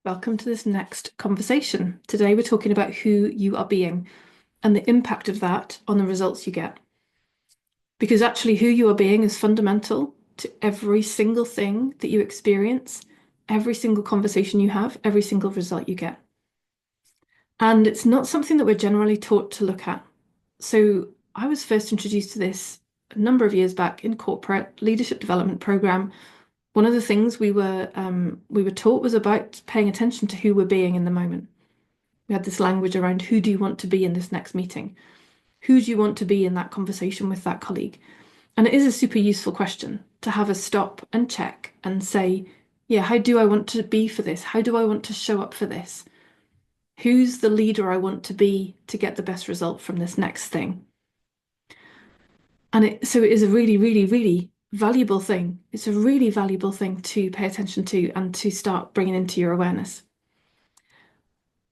Welcome to this next conversation. Today we're talking about who you are being and the impact of that on the results you get. Because actually, who you are being is fundamental to every single thing that you experience, every single conversation you have, every single result you get. And it's not something that we're generally taught to look at. So I was first introduced to this a number of years back in corporate leadership development program. One of the things we were taught was about paying attention to who we're being in the moment. We had this language around who do you want to be in this next meeting? Who do you want to be in that conversation with that colleague? And it is a super useful question to have a stop and check and say, yeah, how do I want to be for this? How do I want to show up for this? Who's the leader I want to be to get the best result from this next thing? So it is a really, really, really valuable thing. It's a really valuable thing to pay attention to and to start bringing into your awareness.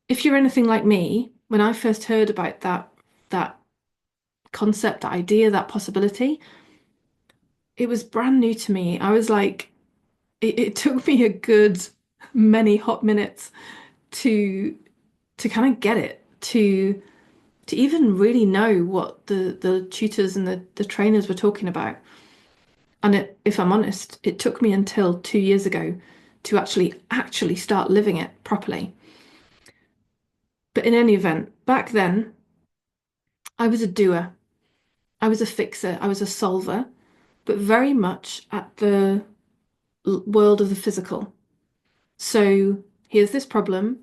If you're anything like me, when I first heard about that concept, that idea, that possibility, it was brand new to me. I was like, it took me a good many hot minutes to kind of get it, to even really know what the tutors and the trainers were talking about. And if I'm honest, it took me until 2 years ago to actually start living it properly. But in any event, back then, I was a doer, I was a fixer, I was a solver, but very much at the world of the physical. So here's this problem.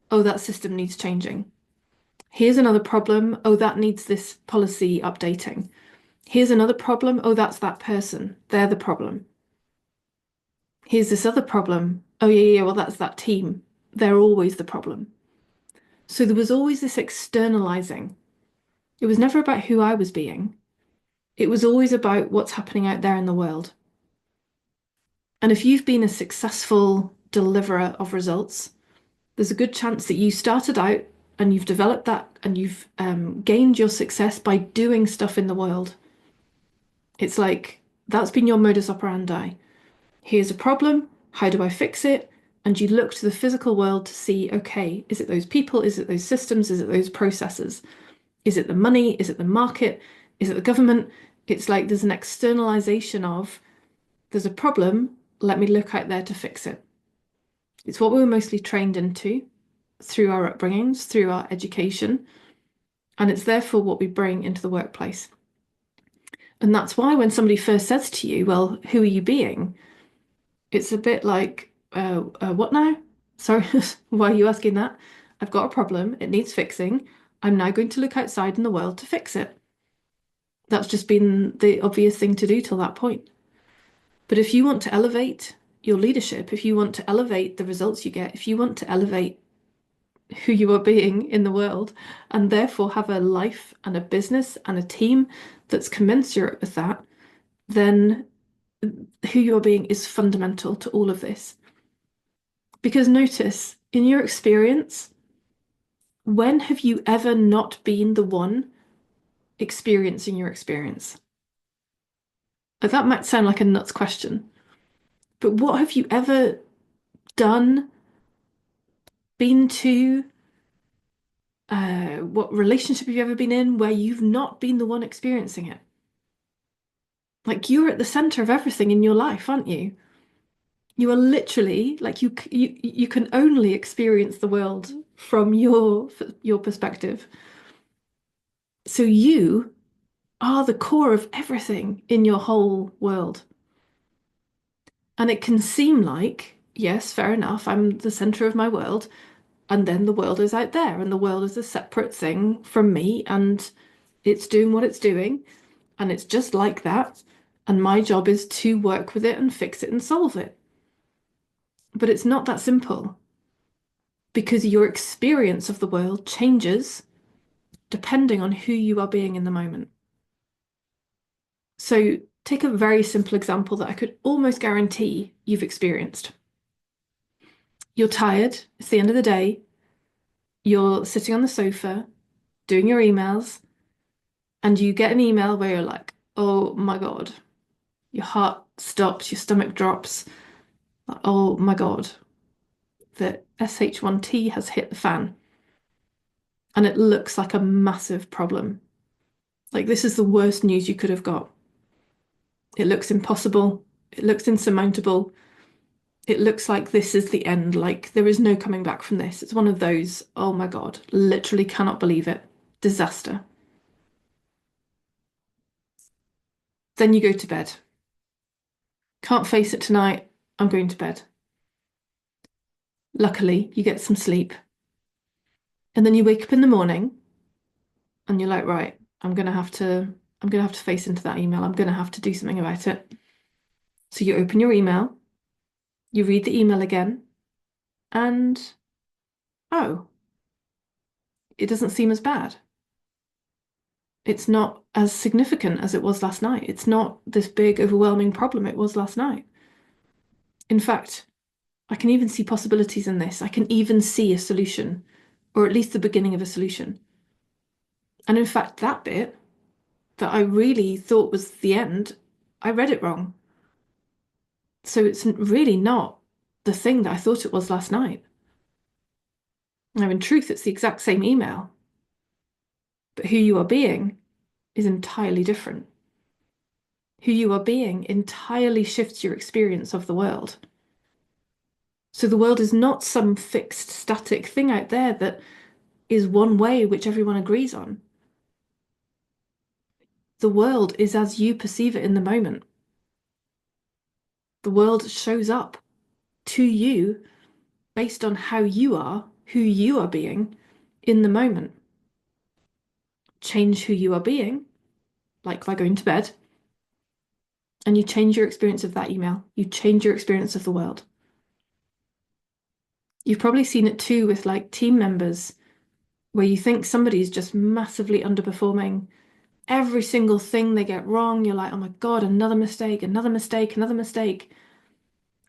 Oh, that system needs changing. Here's another problem. Oh, that needs this policy updating. Here's another problem. Oh, that's that person. They're the problem. Here's this other problem. Oh, yeah, yeah, well, that's that team. They're always the problem. So there was always this externalizing. It was never about who I was being. It was always about what's happening out there in the world. And if you've been a successful deliverer of results, there's a good chance that you started out and you've developed that and you've gained your success by doing stuff in the world. It's like that's been your modus operandi. Here's a problem. How do I fix it? And you look to the physical world to see, okay, is it those people? Is it those systems? Is it those processes? Is it the money? Is it the market? Is it the government? It's like there's an externalization of there's a problem. Let me look out there to fix it. It's what we were mostly trained into through our upbringings, through our education, and it's therefore what we bring into the workplace. And that's why when somebody first says to you, well, who are you being? It's a bit like, what now? Sorry, why are you asking that? I've got a problem. It needs fixing. I'm now going to look outside in the world to fix it. That's just been the obvious thing to do till that point. But if you want to elevate your leadership, if you want to elevate the results you get, if you want to elevate who you are being in the world, and therefore have a life and a business and a team that's commensurate with that, then who you are being is fundamental to all of this. Because notice, in your experience, when have you ever not been the one experiencing your experience? That might sound like a nuts question, but what have you ever done, been to, what relationship have you ever been in where you've not been the one experiencing it? Like you're at the center of everything in your life, aren't you? You are literally like you can only experience the world from your perspective. So you are the core of everything in your whole world. And it can seem like, yes, fair enough, I'm the center of my world, and then the world is out there, and the world is a separate thing from me, and it's doing what it's doing, and it's just like that. And my job is to work with it and fix it and solve it. But it's not that simple because your experience of the world changes depending on who you are being in the moment. So take a very simple example that I could almost guarantee you've experienced. You're tired, it's the end of the day, you're sitting on the sofa doing your emails, and you get an email where you're like, oh my God, your heart stops, your stomach drops. Oh my God, that SH1T has hit the fan. And it looks like a massive problem. Like, this is the worst news you could have got. It looks impossible. It looks insurmountable. It looks like this is the end. Like, there is no coming back from this. It's one of those, oh my God, literally cannot believe it. Disaster. Then you go to bed. Can't face it tonight. I'm going to bed. Luckily, you get some sleep. And then you wake up in the morning and you're like, right, I'm gonna have to face into that email. I'm gonna have to do something about it. So you open your email, you read the email again, and oh, it doesn't seem as bad. It's not as significant as it was last night. It's not this big, overwhelming problem it was last night. In fact, I can even see possibilities in this. I can even see a solution, or at least the beginning of a solution. And in fact, that bit that I really thought was the end, I read it wrong. So it's really not the thing that I thought it was last night. Now, in truth, it's the exact same email, but who you are being is entirely different. Who you are being entirely shifts your experience of the world. So the world is not some fixed, static thing out there that is one way which everyone agrees on. The world is as you perceive it in the moment. The world shows up to you based on how you are, who you are being in the moment. Change who you are being, like by going to bed, and you change your experience of that email. You change your experience of the world. You've probably seen it too with like team members where you think somebody's just massively underperforming. Every single thing they get wrong, you're like, oh my God, another mistake, another mistake, another mistake.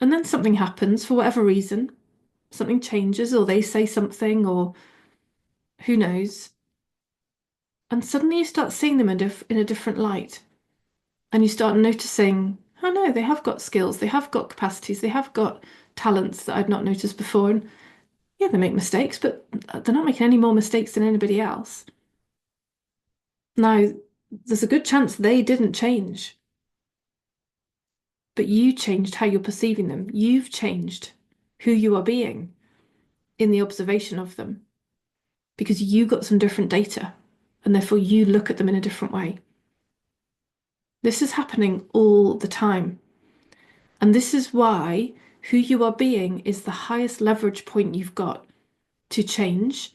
And then something happens for whatever reason. Something changes, or they say something, or who knows. And suddenly you start seeing them in a different light. And you start noticing, oh no, they have got skills, they have got capacities, they have got talents that I'd not noticed before. And yeah, they make mistakes, but they're not making any more mistakes than anybody else. Now, there's a good chance they didn't change, but you changed how you're perceiving them. You've changed who you are being in the observation of them because you got some different data and therefore you look at them in a different way. This is happening all the time. And this is why who you are being is the highest leverage point you've got to change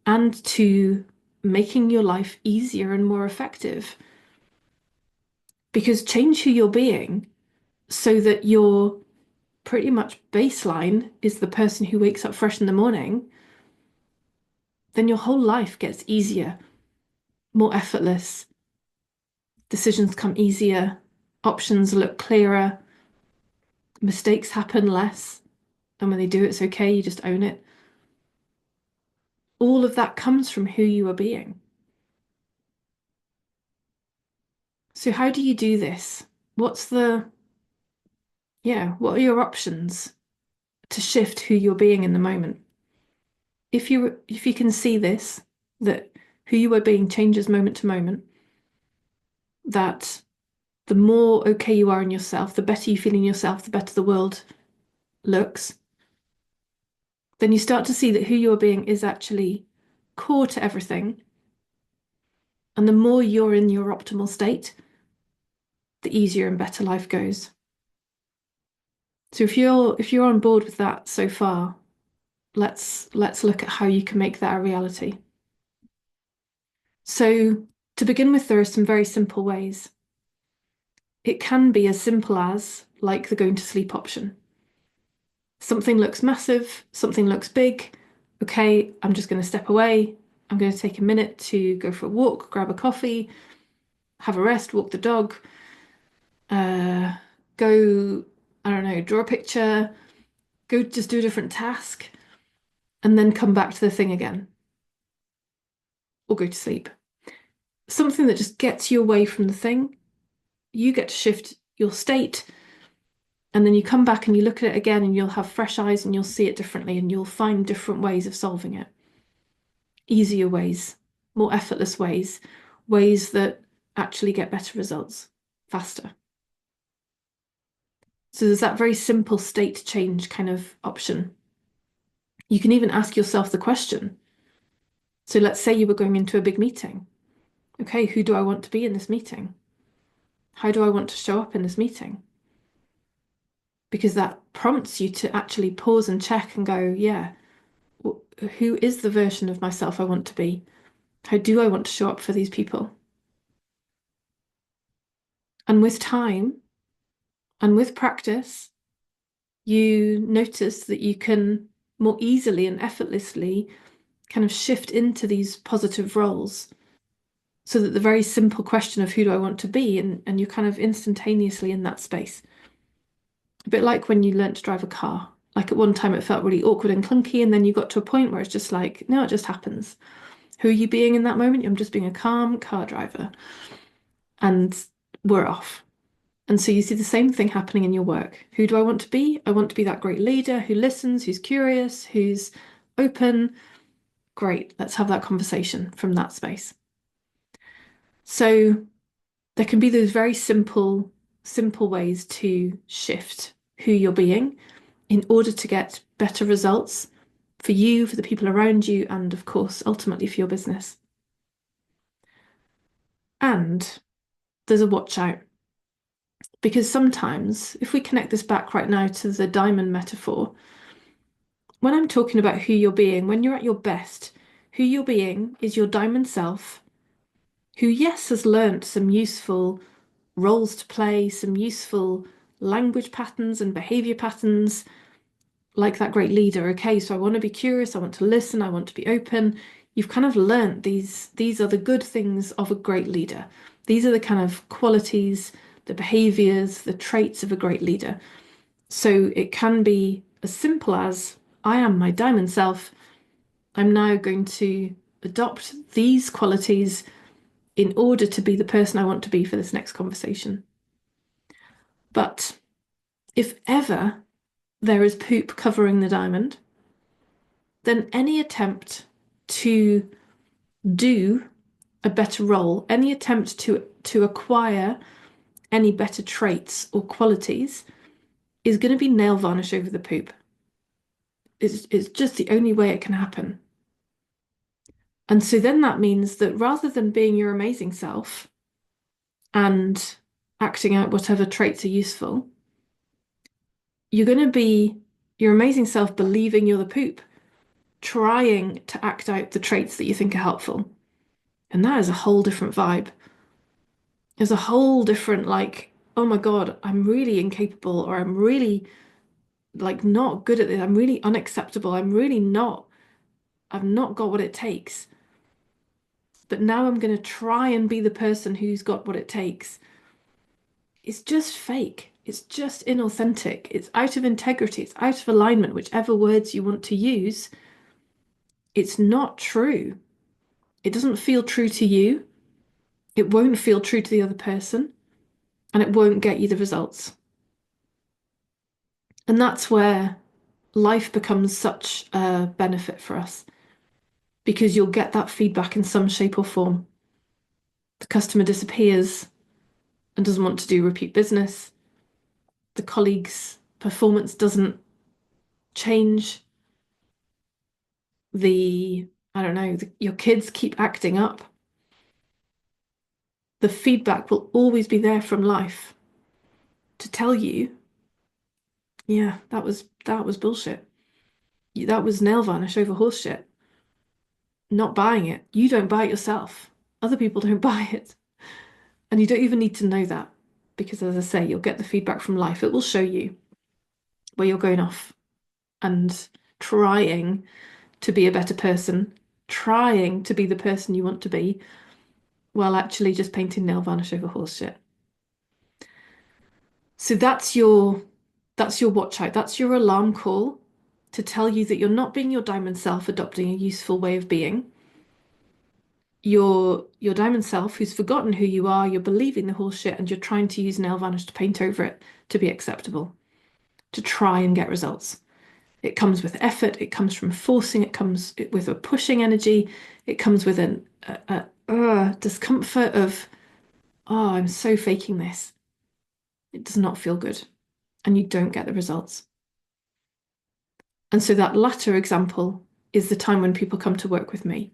and to making your life easier and more effective. Because change who you're being so that your pretty much baseline is the person who wakes up fresh in the morning, then your whole life gets easier, more effortless. Decisions come easier, options look clearer, mistakes happen less. And when they do, it's okay, you just own it. All of that comes from who you are being. So, how do you do this? What are your options to shift who you're being in the moment? If you can see this, that who you are being changes moment to moment, that the more okay you are in yourself, the better you feel in yourself, the better the world looks, then you start to see that who you are being is actually core to everything. And the more you're in your optimal state, the easier and better life goes. So if you're on board with that so far, let's look at how you can make that a reality. So to begin with, there are some very simple ways. It can be as simple as like the going to sleep option. Something looks massive, something looks big. Okay, I'm just going to step away. I'm going to take a minute to go for a walk, grab a coffee, have a rest, walk the dog, uh, go, I don't know, draw a picture, go just do a different task, and then come back to the thing again, or go to sleep. Something that just gets you away from the thing. You get to shift your state, And then you come back and you look at it again and you'll have fresh eyes and you'll see it differently and you'll find different ways of solving it. Easier ways, more effortless ways, ways that actually get better results faster. So there's that very simple state change kind of option. You can even ask yourself the question. So let's say you were going into a big meeting. Okay, who do I want to be in this meeting? How do I want to show up in this meeting? Because that prompts you to actually pause and check and go, yeah, who is the version of myself I want to be? How do I want to show up for these people? And with time and with practice, you notice that you can more easily and effortlessly kind of shift into these positive roles so that the very simple question of who do I want to be, and you're kind of instantaneously in that space. A bit like when you learnt to drive a car. Like at one time it felt really awkward and clunky, and then you got to a point where it's just like, no, it just happens. Who are you being in that moment? I'm just being a calm car driver. And we're off. And so you see the same thing happening in your work. Who do I want to be? I want to be that great leader who listens, who's curious, who's open. Great, let's have that conversation from that space. So there can be those very simple ways to shift who you're being in order to get better results for you, for the people around you, and of course, ultimately for your business. And there's a watch out. Because sometimes, if we connect this back right now to the diamond metaphor, when I'm talking about who you're being, when you're at your best, who you're being is your diamond self, who, yes, has learnt some useful roles to play, some useful language patterns and behavior patterns, like that great leader. Okay, so I want to be curious, I want to listen, I want to be open. You've kind of learnt these are the good things of a great leader. These are the kind of qualities, the behaviors, the traits of a great leader. So it can be as simple as I am my diamond self. I'm now going to adopt these qualities in order to be the person I want to be for this next conversation. But if ever there is poop covering the diamond, then any attempt to do a better role, any attempt to acquire any better traits or qualities is going to be nail varnish over the poop. It's just the only way it can happen. And so then that means that rather than being your amazing self and acting out whatever traits are useful, you're going to be your amazing self believing you're the poop, trying to act out the traits that you think are helpful. And that is a whole different vibe. There's a whole different, like, oh my God, I'm really incapable, or I'm really like not good at this. I'm really unacceptable. I've not got what it takes. But now I'm going to try and be the person who's got what it takes. It's just fake. It's just inauthentic. It's out of integrity. It's out of alignment, whichever words you want to use. It's not true. It doesn't feel true to you. It won't feel true to the other person, and it won't get you the results. And that's where life becomes such a benefit for us because you'll get that feedback in some shape or form. The customer disappears and doesn't want to do repeat business. The colleague's performance doesn't change. I don't know, your kids keep acting up. The feedback will always be there from life to tell you, yeah, that was bullshit. That was nail varnish over horse shit. Not buying it. You don't buy it yourself. Other people don't buy it. And you don't even need to know that because, as I say, you'll get the feedback from life. It will show you where you're going off and trying to be a better person, trying to be the person you want to be, while actually just painting nail varnish over horse shit. So that's your watch out. That's your alarm call to tell you that you're not being your diamond self, adopting a useful way of being. Your diamond self who's forgotten who you are, you're believing the horse shit, and you're trying to use nail varnish to paint over it to be acceptable. to try and get results. It comes with effort, it comes from forcing, it comes with a pushing energy, it comes with a discomfort of, oh, I'm so faking this. It does not feel good, and you don't get the results. And so that latter example is the time when people come to work with me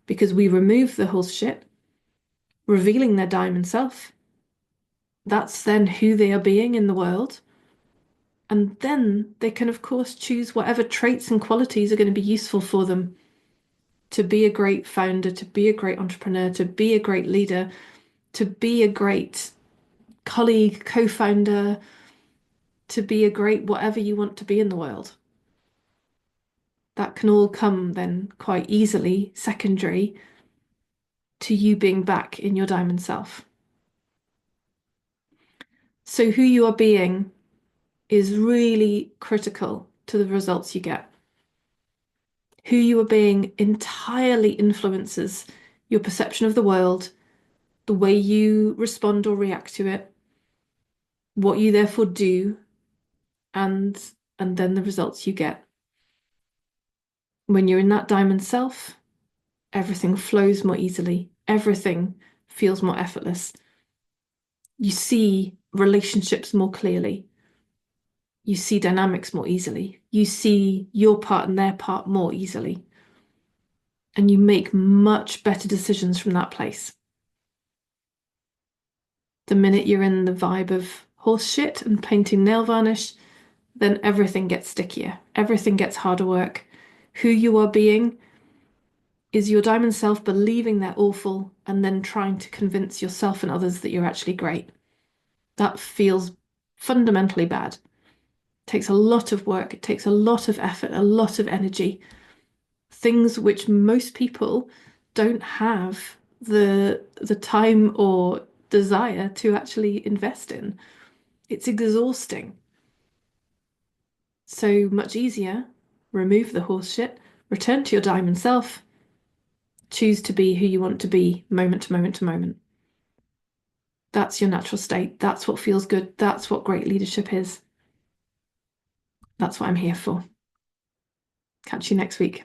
because we remove the horse shit, revealing their diamond self. That's then who they are being in the world. And then they can, of course, choose whatever traits and qualities are going to be useful for them to be a great founder, to be a great entrepreneur, to be a great leader, to be a great colleague, co-founder, to be a great whatever you want to be in the world. That can all come then quite easily secondary to you being back in your diamond self. So who you are being is really critical to the results you get. Who you are being entirely influences your perception of the world, the way you respond or react to it, what you therefore do, and then the results you get. When you're in that diamond self, everything flows more easily. Everything feels more effortless. You see relationships more clearly. You see dynamics more easily. You see your part and their part more easily. And you make much better decisions from that place. The minute you're in the vibe of horse shit and painting nail varnish, then everything gets stickier. Everything gets harder work. Who you are being is your diamond self believing they're awful and then trying to convince yourself and others that you're actually great. That feels fundamentally bad. It takes a lot of work, it takes a lot of effort, a lot of energy. Things which most people don't have the time or desire to actually invest in. It's exhausting. So much easier. Remove the horse shit, return to your diamond self, choose to be who you want to be moment to moment to moment. That's your natural state. That's what feels good. That's what great leadership is. That's what I'm here for. Catch you next week.